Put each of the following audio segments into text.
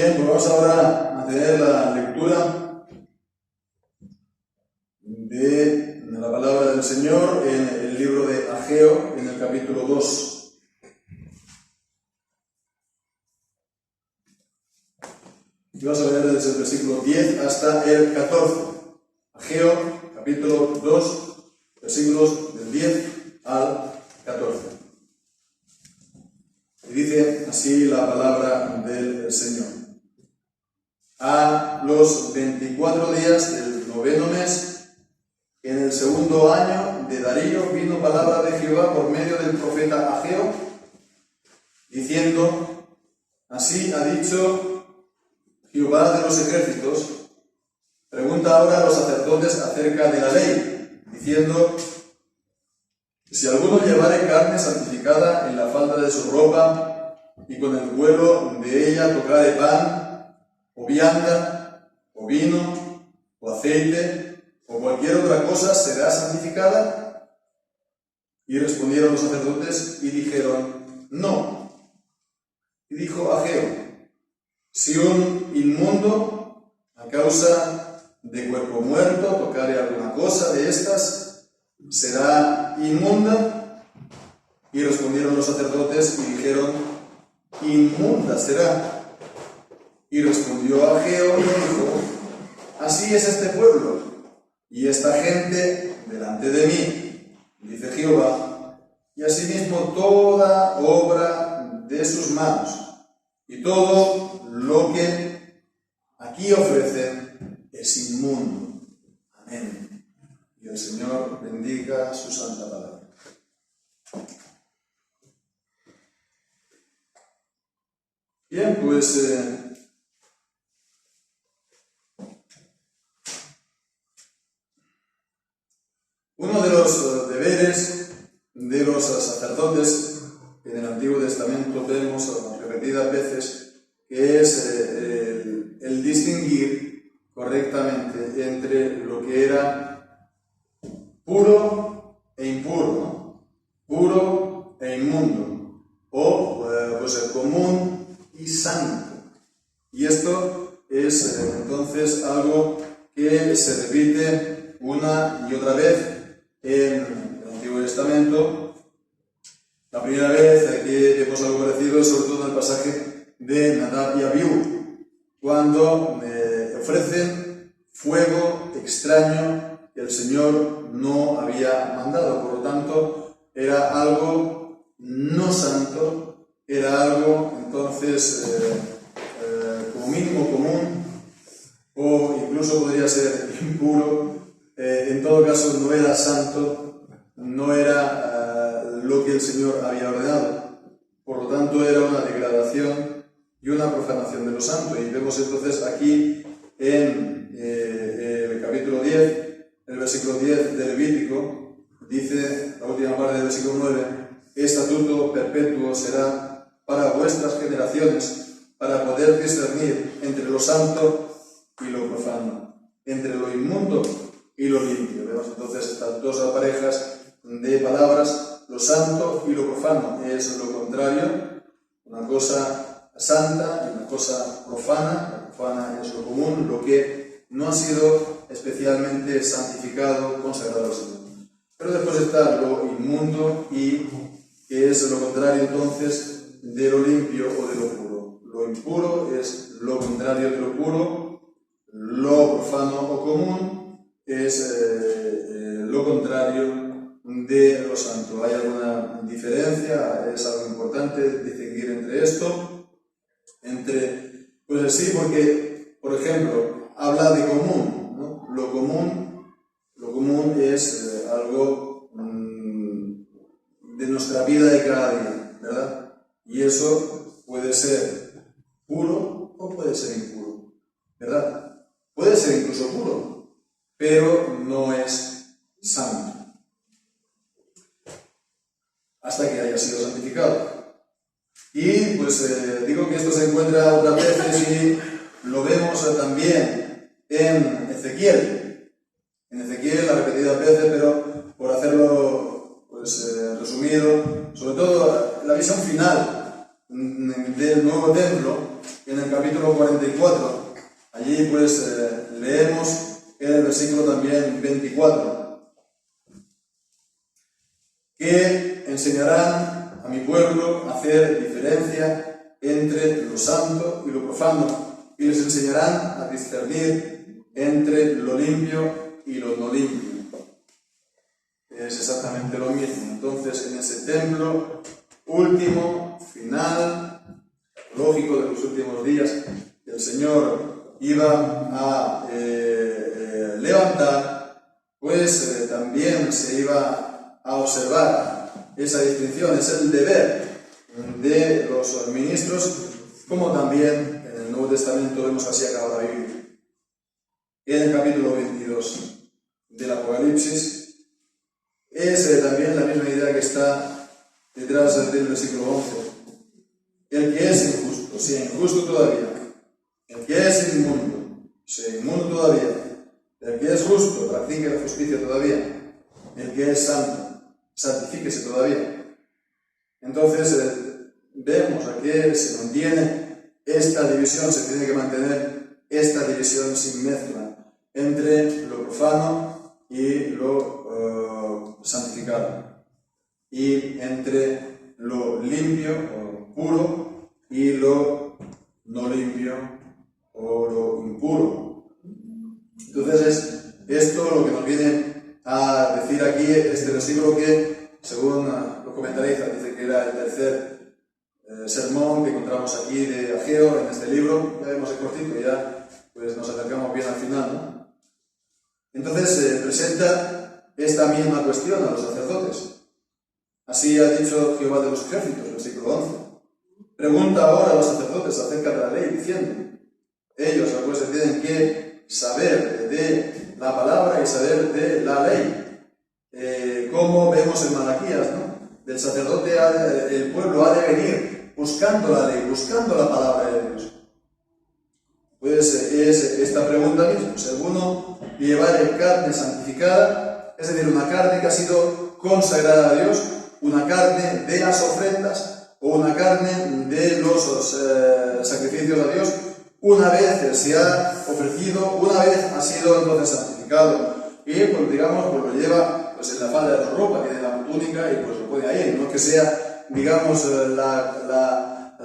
Bien, pues vamos ahora a tener la lectura de la palabra del Señor en el libro de Ageo, en el capítulo 2. Y vamos a leer desde el versículo 10 hasta el 14. Ageo, capítulo 2, versículos del 10 al 14. Y dice así la palabra del Señor. A los 24 días del noveno mes, en el segundo año de Darío, vino palabra de Jehová por medio del profeta Ageo, diciendo: así ha dicho Jehová de los ejércitos, pregunta ahora a los sacerdotes acerca de la ley, diciendo: si alguno llevare carne santificada en la falda de su ropa, y con el vuelo de ella tocare pan, o vianda, o vino, o aceite, o cualquier otra cosa, ¿será santificada? Y respondieron los sacerdotes y dijeron: no. Y dijo Ageo: si un inmundo, a causa de cuerpo muerto, tocare alguna cosa de estas, ¿será inmunda? Y respondieron los sacerdotes y dijeron: inmunda será. Y respondió Ageo y dijo: así es este pueblo y esta gente delante de mí, dice Jehová, y asimismo toda obra de sus manos, y todo lo que aquí ofrecen es inmundo. Amén. Y el Señor bendiga su santa palabra. Bien, pues uno de los deberes de los sacerdotes que en el Antiguo Testamento vemos repetidas veces, que es el distinguir correctamente entre lo que era puro e impuro, ¿no? Puro e inmundo, o pues el común y santo. Y esto es entonces algo que se repite una y otra vez en el Antiguo Testamento. La primera vez que vemos algo parecido es sobre todo en el pasaje de Nadab y Abiú, cuando ofrecen fuego extraño que el Señor no había mandado. Por lo tanto, era algo no santo, era algo entonces como mínimo común, o incluso podría ser impuro. En todo caso, no era santo, no era lo que el Señor había ordenado. Por lo tanto, era una degradación y una profanación de lo santo. Y vemos entonces aquí en el capítulo 10, el versículo 10 de Levítico, dice la última parte del versículo 9: estatuto perpetuo será para vuestras generaciones, para poder discernir entre lo santo y lo profano, entre lo inmundo y lo limpio. Vemos entonces estas dos parejas de palabras: lo santo y lo profano. Es lo contrario, una cosa santa y una cosa profana. La profana es lo común, lo que no ha sido especialmente santificado, consagrado al Señor. Pero después está lo inmundo, y que es lo contrario entonces de lo limpio o de lo puro. Lo impuro es lo contrario de lo puro, lo profano o común es lo contrario de lo santo. ¿Hay alguna diferencia? ¿Es algo importante distinguir entre esto? Pues sí, porque, por ejemplo, habla de común, ¿no? Lo común es algo de nuestra vida de cada día, ¿verdad? Y eso puede ser puro o puede ser impuro, ¿verdad? Puede ser incluso puro, pero no es santo hasta que haya sido santificado. Y pues digo que esto se encuentra otras veces y lo vemos también en Ezequiel. En Ezequiel las repetidas veces, pero por hacerlo pues resumido, sobre todo la visión final del nuevo templo, en el capítulo 44. Allí pues leemos en el versículo también 24, que enseñarán a mi pueblo a hacer diferencia entre lo santo y lo profano, y les enseñarán a discernir entre lo limpio y lo no limpio. Es exactamente lo mismo. Entonces, en ese templo último, final, lógico de los últimos días, el Señor iba a levantar, pues también se iba a observar esa distinción. Es el deber de los ministros, como también en el Nuevo Testamento vemos así acaba la Biblia. En el capítulo 22 del Apocalipsis es también la misma idea que está detrás del versículo 11. El que es injusto, sea injusto todavía. El que es inmundo, sea inmundo todavía. El que es justo, practique la justicia todavía. El que es santo, santifíquese todavía. Entonces, vemos a que se mantiene esta división, se tiene que mantener esta división sin mezcla entre lo profano y lo santificado, y entre lo limpio o puro y lo no limpio o lo impuro. Entonces es esto lo que nos viene a decir aquí este versículo, que según los comentaristas dice que era el tercer sermón que encontramos aquí de Ageo en este libro. Ya vemos el cortito, ya pues nos acercamos bien al final, ¿no? Entonces presenta esta misma cuestión a los sacerdotes. Así ha dicho Jehová de los ejércitos, versículo 11. Pregunta ahora a los sacerdotes acerca de la ley, diciendo: ellos pues tienen que saber de la palabra y saber de la ley. Como vemos en Malaquías, ¿no? Del sacerdote, el pueblo ha de venir buscando la ley, buscando la palabra de Dios. Pues es esta pregunta misma: si alguno llevare carne santificada, es decir, una carne que ha sido consagrada a Dios, una carne de las ofrendas o una carne de los sacrificios a Dios, una vez se ha ofrecido, una vez ha sido entonces santificado, y pues digamos, pues lo lleva pues en la falda de su ropa, tiene la túnica y pues lo pone ahí. No es que sea, digamos, la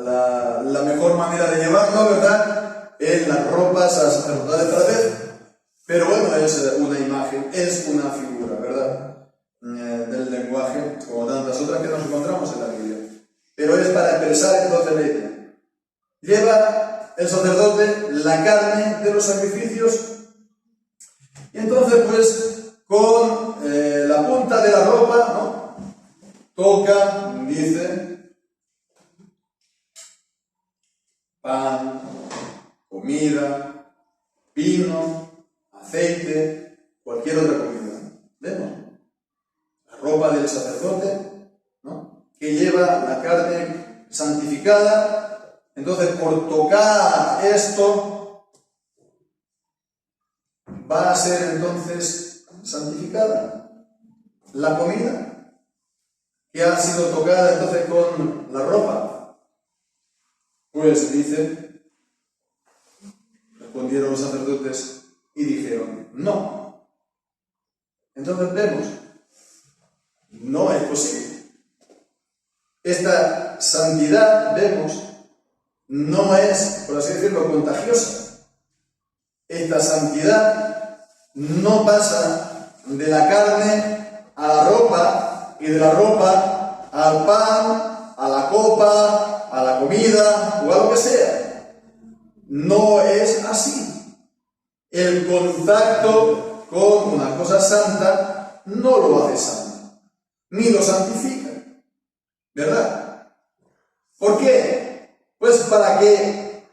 mejor manera de llevarlo, ¿verdad?, en las ropas sacerdotales tal vez, pero bueno, es una imagen, es una figura, ¿verdad?, del lenguaje, como tantas otras que nos encontramos en la Biblia. Pero es para expresar entonces la idea. Lleva el sacerdote la carne de los sacrificios, y entonces pues con la punta de la ropa, ¿no?, toca, dice, pan, comida, vino, aceite, cualquier otra comida. ¿Vemos? La ropa del sacerdote, ¿no?, que lleva la carne santificada. Entonces, por tocar esto, va a ser entonces santificada. La comida que ha sido tocada entonces con la ropa, pues dice, respondieron los sacerdotes y dijeron: no. Entonces vemos, no es posible. Esta santidad, vemos, no es, por así decirlo, contagiosa. Esta santidad no pasa de la carne a la ropa, y de la ropa al pan, a la copa, a la comida o a lo que sea. No es así. El contacto con una cosa santa no lo hace santo, ni lo santifica, ¿verdad? ¿Por qué? Pues para que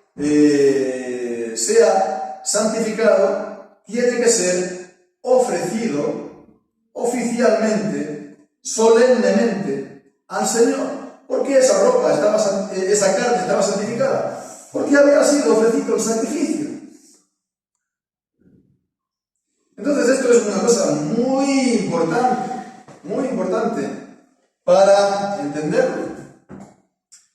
sea santificado, tiene que ser ofrecido oficialmente, solemnemente al Señor. ¿Por qué esa ropa esa carne estaba santificada? Porque había sido ofrecido el sacrificio. Entonces esto es una cosa muy importante para entenderlo,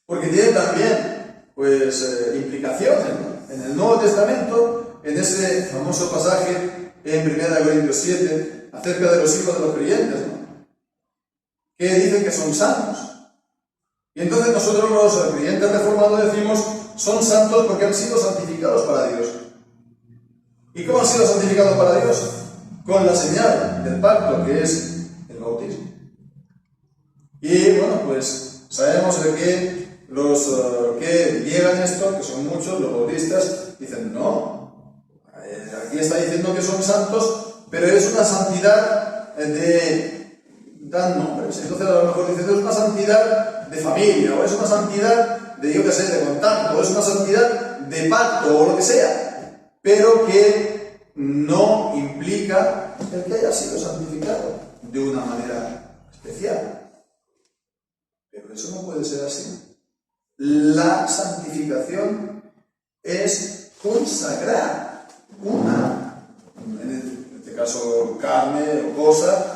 porque tiene también pues implicaciones, ¿no? En el Nuevo Testamento, en ese famoso pasaje en 1 Corintios 7, acerca de los hijos de los creyentes, ¿no? Que dicen que son santos. Y entonces nosotros los creyentes reformados decimos, son santos porque han sido santificados para Dios. ¿Y cómo han sido santificados para Dios? Con la señal del pacto, que es el bautismo. Y bueno, pues sabemos de que los que niegan esto, que son muchos, los bautistas, dicen, no, aquí está diciendo que son santos, pero es una santidad dan nombres. Entonces a lo mejor dicen, es una santidad de familia, o es una santidad de, yo qué sé, de contacto, o es una santidad de pacto, o lo que sea, pero que no implica el que haya sido santificado de una manera especial. Pero eso no puede ser así. La santificación es consagrar en este caso carne o cosa,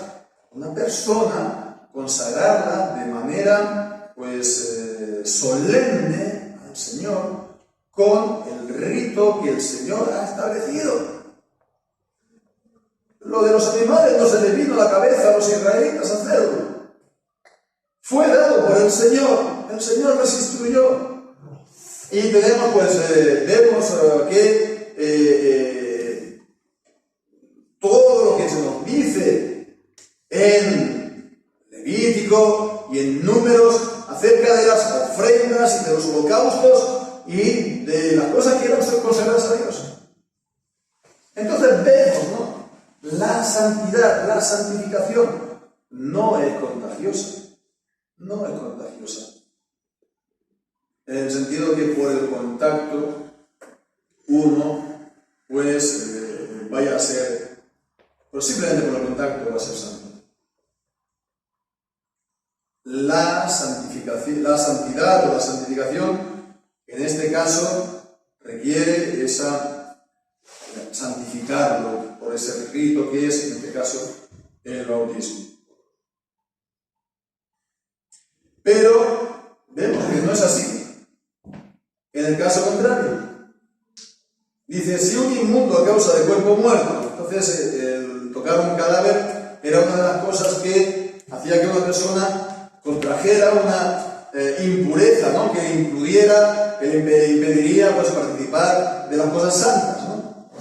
una persona, consagrarla de manera solemne al Señor con el rito que el Señor ha establecido. Lo de los animales no se le vino a la cabeza a los israelitas hacerlo. Fue dado por el Señor les instruyó. Y tenemos, vemos que todo lo que se nos dice en Levítico y en Números acerca de las ofrendas y de los holocaustos y de las cosas que eran consagradas a Dios. Entonces vemos, ¿no? La santidad, la santificación no es contagiosa. No es contagiosa. En el sentido que por el contacto uno vaya a ser, pues simplemente por el contacto va a ser santo. La santificación, la santidad o la santificación, en este caso, requiere santificarlo por ese rito que es, en este caso, el bautismo. Pero vemos que no es así. En el caso contrario, dice, si un inmundo a causa de cuerpo muerto, entonces el tocar un cadáver era una de las cosas que hacía que una persona contrajera una impureza, ¿no? Que le impidiera, que le impediría participar de las cosas santas, ¿no?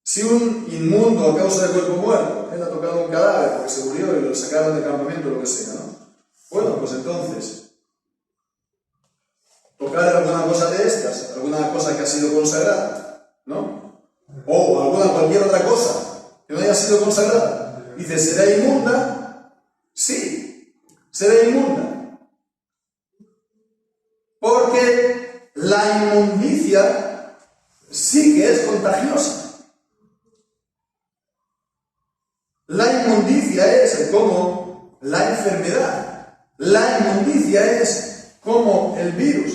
Si un inmundo a causa de cuerpo muerto, él ha tocado un cadáver porque se murió y lo sacaron del campamento o lo que sea, ¿no? Bueno, pues entonces, tocar alguna cosa de estas, alguna cosa que ha sido consagrada, ¿no? O cualquier otra cosa que no haya sido consagrada. Dice, ¿será inmunda? Sí, será inmunda. Porque la inmundicia sí que es contagiosa. La inmundicia es como la enfermedad. La inmundicia es como el virus.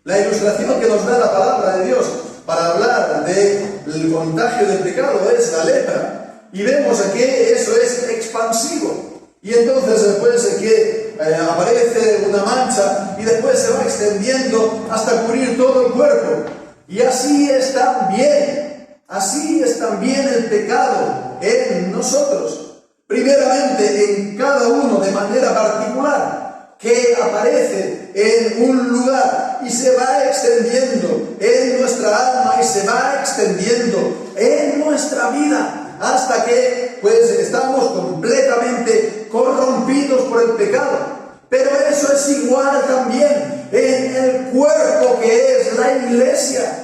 La ilustración que nos da la palabra de Dios para hablar del contagio del pecado es la lepra. Y vemos que eso es expansivo. Y entonces después que aparece una mancha y después se va extendiendo hasta cubrir todo el cuerpo. Y así es también el pecado en nosotros. Primeramente en cada uno de manera particular, que aparece en un lugar y se va extendiendo en nuestra alma y se va extendiendo en nuestra vida hasta que estamos completamente corrompidos por el pecado. Pero eso es igual también en el cuerpo que es la iglesia.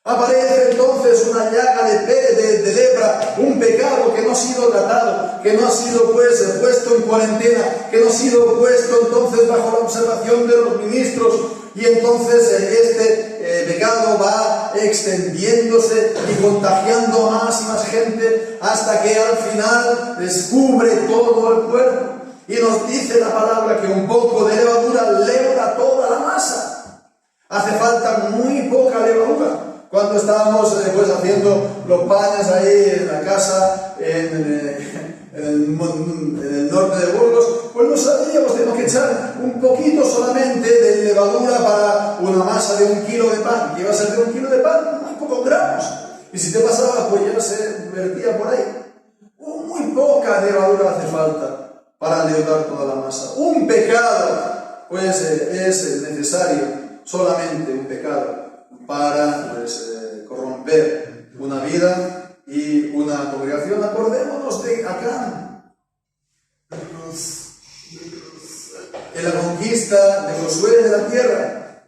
Aparece entonces una llaga de lepra, un pecado que no ha sido tratado, que no ha sido puesto en cuarentena, que no ha sido puesto entonces bajo la observación de los ministros, y entonces este pecado va extendiéndose y contagiando a más y más gente hasta que al final descubre todo el cuerpo. Y nos dice la palabra que un poco de levadura leuda toda la masa. Hace falta muy poca levadura. Cuando estábamos haciendo los panes ahí en la casa en el norte de Burgos, pues no sabíamos, tenemos que echar un poquito solamente de levadura para una masa de 1 kilo de pan. ¿Qué iba a ser de 1 kilo de pan? Muy pocos gramos. Y si te pasaba, pues ya se vertía por ahí. Muy poca levadura hace falta para leudar toda la masa. Un pecado, pues es necesario, solamente un pecado, para corromper una vida y una congregación. Acordémonos de Acán. En la conquista de Josué de la tierra,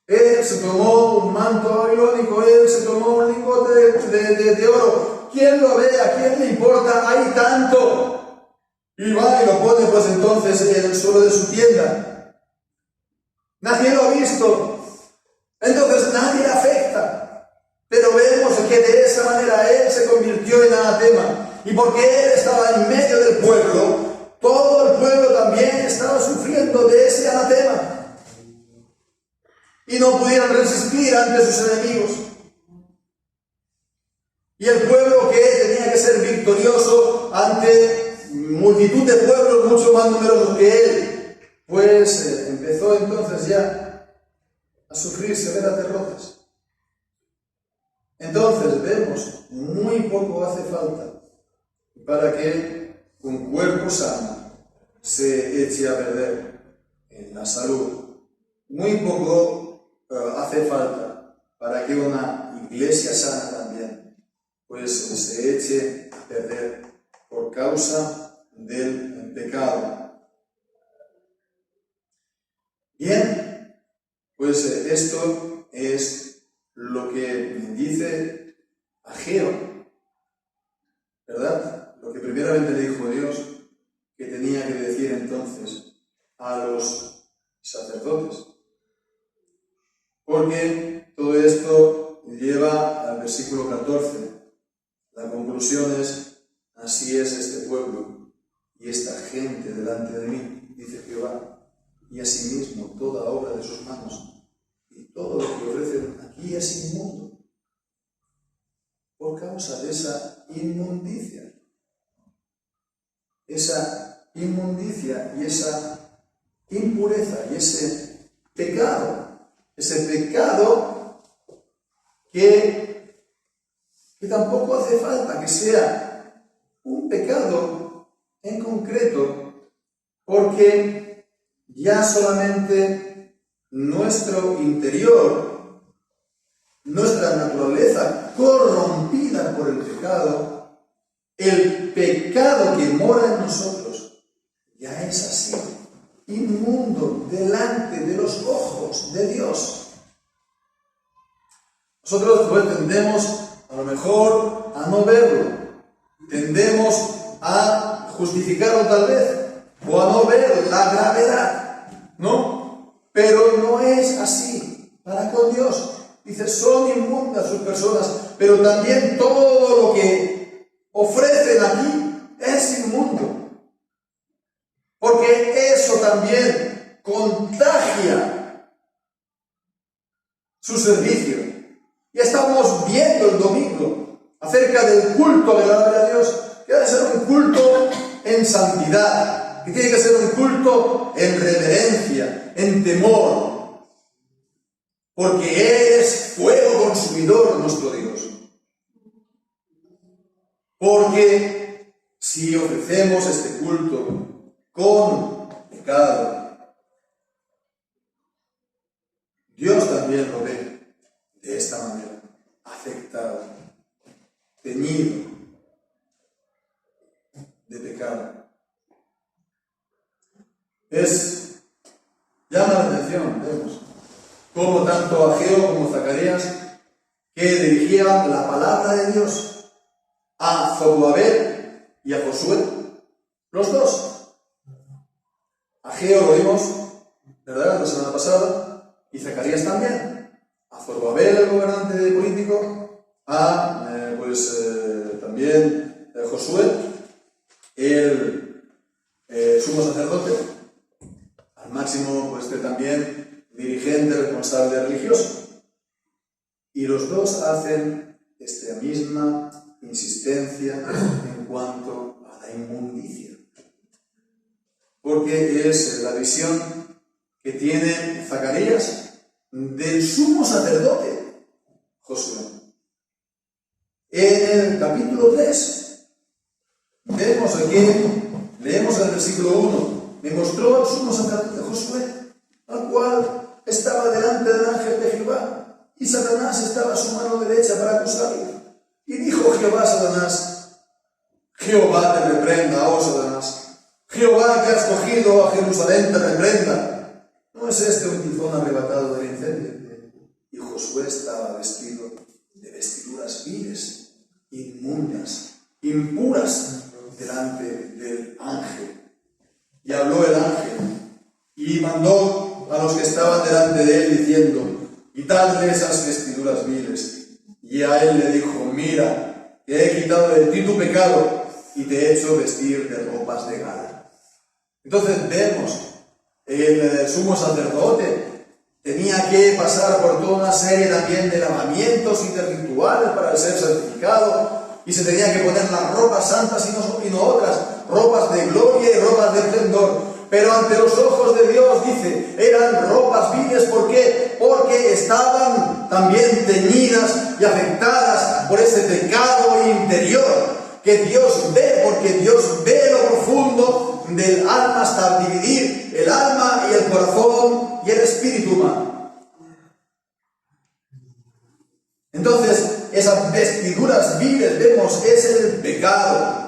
él se tomó un manto babilónico, él se tomó un lingote de oro. ¿Quién lo ve? ¿A quién le importa? Hay tanto. Y va y lo pone pues entonces en el suelo de su tienda. Nadie lo ha visto. Entonces nadie le afecta. Pero vemos que de esa manera él se convirtió en anatema. Y porque él estaba en medio del pueblo, todo el pueblo también estaba sufriendo de ese anatema. Y no pudieron resistir ante sus enemigos. Y el pueblo que tenía que ser victorioso ante multitud de pueblos mucho más numerosos que él, pues empezó entonces ya a sufrir severas derrotas. Entonces vemos, muy poco hace falta para que un cuerpo sano se eche a perder en la salud. Muy poco hace falta para que una iglesia sana también pues se eche a perder por causa del pecado. Bien, pues esto es lo que dice Ageo, ¿verdad? Lo que primeramente le dijo Dios que tenía que decir entonces a los sacerdotes. Porque todo esto lleva al versículo 14. La conclusión es: así es este pueblo y esta gente delante de mí, dice Jehová, y asimismo toda obra de sus manos, y todo lo que ofrecen aquí es inmundo, por causa de esa inmundicia. Esa inmundicia y esa impureza y ese pecado que tampoco hace falta que sea un pecado en concreto, porque ya solamente nuestro interior, nuestra naturaleza corrompida por el pecado que mora en nosotros, ya es así, inmundo delante de los ojos de Dios. Nosotros pues tendemos a lo mejor a no verlo, tendemos a justificarlo tal vez, o a no ver la gravedad, ¿no? Pero no es así para con Dios. Dice, son inmundas sus personas, pero también todo lo que ofrecen aquí es inmundo. Porque eso también contagia su servicio. Ya estamos viendo el domingo acerca del culto agradable a Dios, que debe ser un culto en santidad, que tiene que ser un culto en reverencia, en temor, porque es fuego consumidor nuestro Dios. Porque si ofrecemos este culto con pecado, Dios también lo ve de esta manera, afectado, teñido de pecado. Llama la atención, vemos, como tanto Ageo como Zacarías, que dirigían la palabra de Dios a Zorobabel y a Josué, los dos. Ageo lo vimos, ¿verdad?, la semana pasada, y Zacarías también. A Zorobabel, el gobernante político, también Josué, el sumo sacerdote, al máximo también dirigente, responsable religioso. Y los dos hacen esta misma insistencia en cuanto a la inmundicia. porque es la visión que tiene Zacarías del sumo sacerdote Josué. En el capítulo 3 vemos aquí, leemos el versículo 1, me mostró al sumo sacerdote Josué, al cual estaba delante del ángel de Jehová, y Satanás estaba a su mano derecha para acusarle. Y dijo Jehová a Satanás: Jehová te reprenda, oh Satanás. Jehová que has cogido a Jerusalén te reprenda. ¿No es este un tizón arrebatado del incendio? Y Josué estaba vestido de vestiduras viles, inmundas, impuras, delante del ángel. Y habló el ángel, y mandó a los que estaban delante de él, diciendo: quitadle esas vestiduras viles. Y a él le dijo: mira, que he quitado de ti tu pecado, y te he hecho vestir de ropas de gala. Entonces vemos, el sumo sacerdote tenía que pasar por toda una serie también de lavamientos y de rituales para ser santificado, y se tenía que poner las ropas santas y no otras, ropas de gloria y ropas de esplendor. Pero ante los ojos de Dios, dice, eran ropas viles. ¿Por qué? Porque estaban también teñidas y afectadas por ese pecado interior que Dios ve, porque Dios ve lo profundo del alma hasta dividir el alma y el corazón y el espíritu humano. Entonces, esas vestiduras viles, vemos, es el pecado.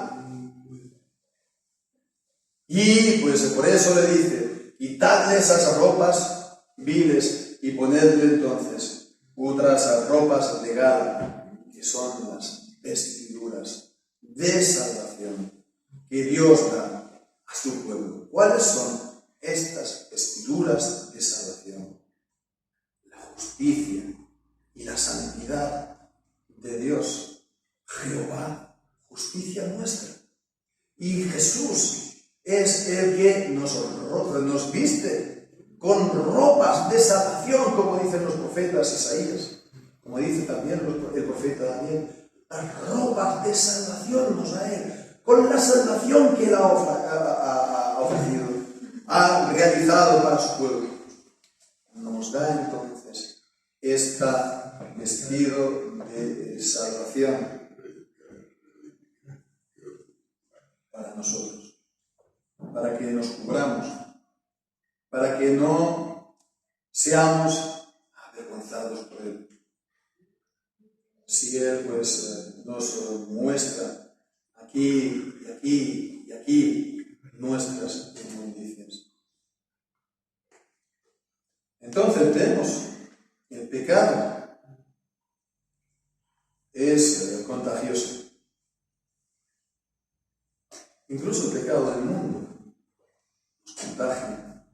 Y pues por eso le dice: quitadle esas ropas viles y ponedle entonces otras ropas de gala, que son las vestiduras de salvación que Dios da a su pueblo. ¿Cuáles son estas vestiduras de salvación? La justicia y la santidad de Dios. Jehová, justicia nuestra. Y Jesús es el que nos viste con ropas de salvación, como dicen los profetas Isaías, como dice también el profeta Daniel. Las ropas de salvación nos da Él, con la salvación que Él ha ofrecido, ha realizado para su pueblo. Nos da entonces este vestido de salvación para nosotros, para que nos cubramos, para que no seamos avergonzados por Él. Si Él pues nos muestra aquí y aquí y aquí nuestras inmundicias. Entonces vemos que el pecado es contagioso. Incluso el pecado del mundo nos contagia.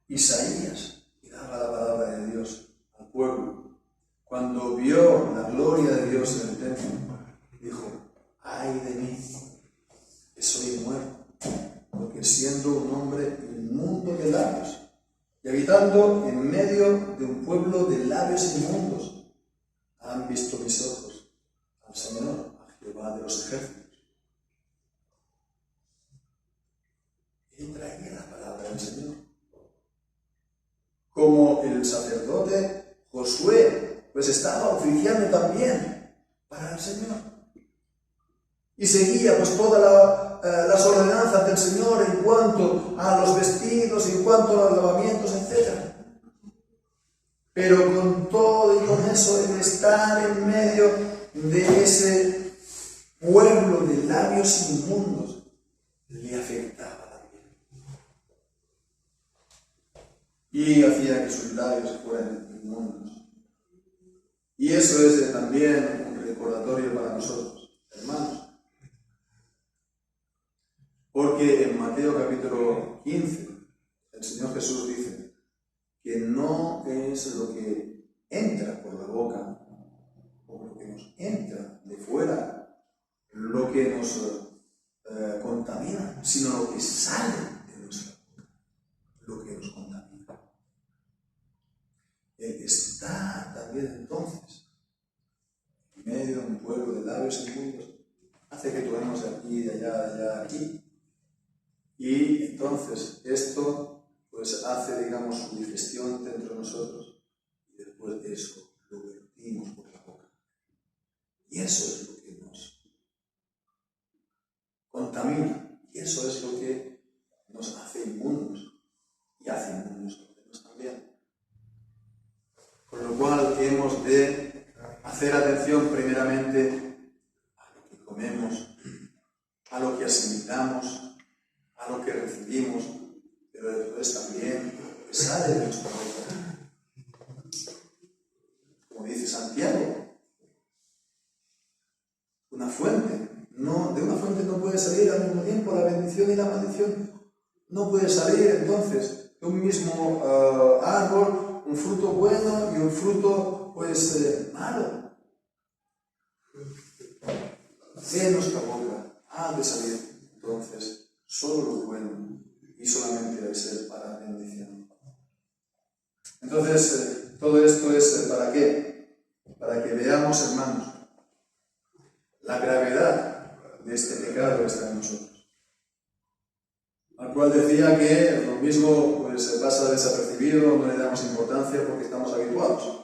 Isaías, que daba la palabra de Dios al pueblo, cuando vio la gloria de Dios en el templo, dijo: ay de mí, que soy muerto, porque siendo un hombre inmundo de labios y habitando en medio de un pueblo de labios inmundos, han visto mis ojos al Señor, a Jehová de los ejércitos. Él traía la palabra del Señor. Como el sacerdote Josué, pues estaba oficiando también para el Señor. Y seguía pues todas las ordenanzas del Señor en cuanto a los vestidos, en cuanto a los lavamientos, etc. Pero con todo y con eso, el estar en medio de ese pueblo de labios inmundos le afectaba también. Y hacía que sus labios fueran inmundos. Y eso es también un recordatorio para nosotros, hermanos. Porque en Mateo capítulo 15, el Señor Jesús dice que no es lo que entra por la boca o lo que nos entra de fuera lo que nos contamina, sino lo que sale de nuestra boca, lo que nos contamina. El que está también entonces en medio de un pueblo de labios inmundos hace que tomemos de aquí, de allá, aquí. Y entonces esto pues hace, digamos, su digestión dentro de nosotros y después de eso lo vertimos por la boca. Y eso es lo que nos contamina y eso es lo que nos hace inmundos y hace inmundos a los demás también. Con lo cual hemos de hacer atención primeramente a lo que comemos, a lo que asimilamos, a lo que recibimos, pero después también lo que sale de nuestra boca. Como dice Santiago, una fuente. De una fuente no puede salir al mismo tiempo la bendición y la maldición. No puede salir entonces de un mismo árbol un fruto bueno y un fruto pues malo. De nuestra boca ha de salir entonces solo lo bueno y solamente debe ser para bendición. Entonces todo esto es ¿para qué? Para que veamos, hermanos, la gravedad de este pecado que está en nosotros, al cual decía que lo mismo pues pasa desapercibido, no le damos importancia porque estamos habituados.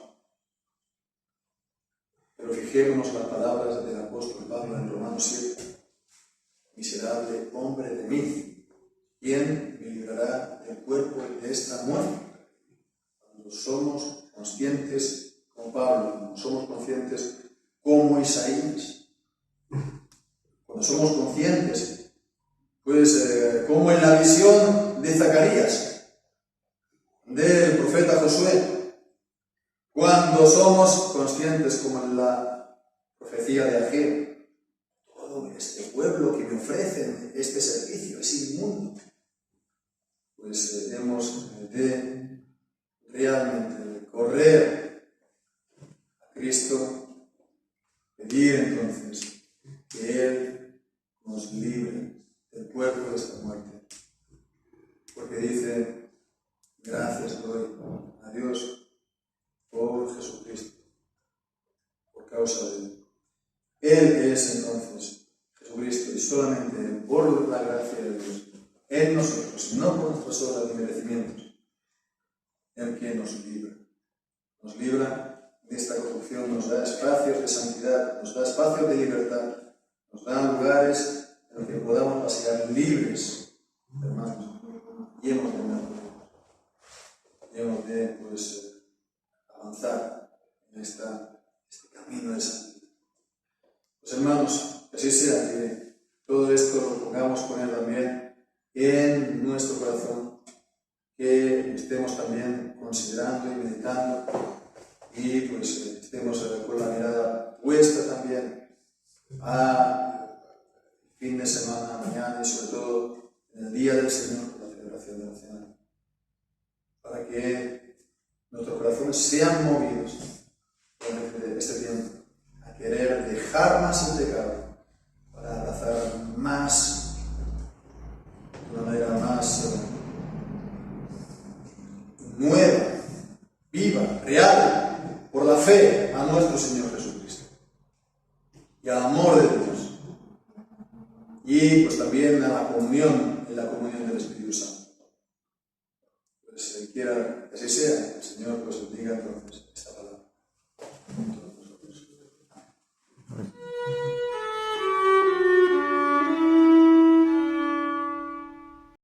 Pero fijémonos las palabras del apóstol Pablo en Romanos 7. Miserable hombre de mí, ¿quién me librará del cuerpo de esta muerte? Cuando somos conscientes, como Pablo, cuando somos conscientes como Isaías, cuando somos conscientes, pues como en la visión de Zacarías, del profeta Josué, cuando somos conscientes como en la profecía de Ageo, todo este pueblo que me ofrecen este servicio es inmundo, pues hemos de realmente correr a Cristo, pedir entonces que Él nos libre del cuerpo de esta muerte. Porque dice, gracias doy a Dios por Jesucristo, por causa de Él. Él es entonces Jesucristo y solamente por la gracia de Dios en nosotros, no por nuestras obras ni merecimientos, el que nos libra. Nos libra de esta corrupción, nos da espacios de santidad, nos da espacios de libertad, nos da lugares en los que podamos pasear libres, hermanos, y hemos de pues, avanzar en este camino de santidad. Pues hermanos, que así sea, que todo esto lo pongamos con Él también en nuestro corazón, que estemos también considerando y meditando y pues estemos con la mirada puesta también a fin de semana, mañana y sobre todo en el Día del Señor, la celebración de la Cena, para que nuestros corazones sean movidos en este tiempo a querer dejar más el pecado para abrazar más, de una manera más nueva, viva, real, por la fe a nuestro Señor Jesucristo y al amor de Dios. Y pues también a la comunión, en la comunión del Espíritu Santo. Pues quiera que así sea, el Señor pues bendiga entonces.